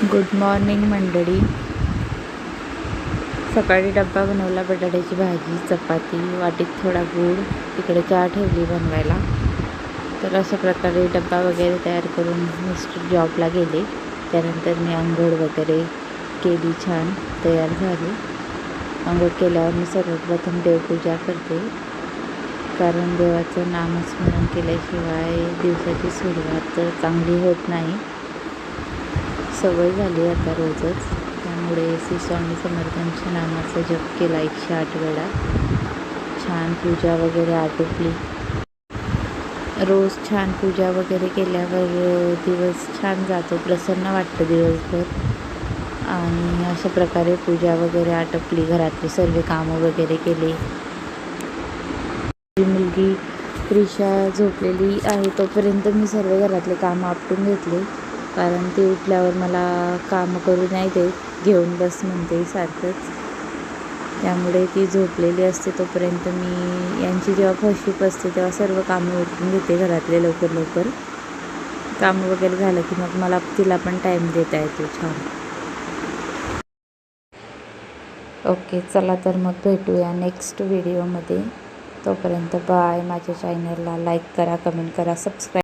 Good morning मंडळी. सकाळी डब्बा बनवला, बटाट्याची भाजी, चपाती, वाटीत थोडा गूळ, इकडे चहा ठेवली बनवायला. तर अशा प्रकारे डब्बा वगैरे तयार करून मिस्टर जॉबला गेले. त्यानंतर मी अंघोळ वगैरे केली, छान तयार झाली. अंघोळ केल्यावर मी सर्वप्रथम देवपूजा करते, कारण देवाचं नामस्मरण केल्याशिवाय दिवसाची सुरुवात चांगली होत नाही. सवय झाली आता रोजच, त्यामुळे श्री स्वामी समर्थांच्या नामाचा जप केला 108 वेळा. छान पूजा वगैरे आटोपली. रोज छान पूजा वगैरे केल्यावर दिवस छान जातो, प्रसन्न वाटतं दिवसभर. आणि अशा प्रकारे पूजा वगैरे आटोपली, घरातली सर्व कामं वगैरे केली. मुलगी प्रिशा झोपलेली आहे तोपर्यंत मी सर्व घरातले कामं आपटून घेतले, कारण ती उठल्यावर मला कामं करू नाही देत, घेऊन बस म्हणते सारखंच. त्यामुळे ती झोपलेली असते तोपर्यंत मी यांची जेव्हा फर्स्ट असते तेव्हा सर्व कामं उठून घेते घरातले लवकर. कामं वगैरे झालं की मग मला तिला पण टाईम देता येतो छान. ओके, चला तर मग भेटूया नेक्स्ट व्हिडिओमध्ये. तोपर्यंत बाय. माझ्या चॅनलला लाईक करा, कमेंट करा, सबस्क्राईब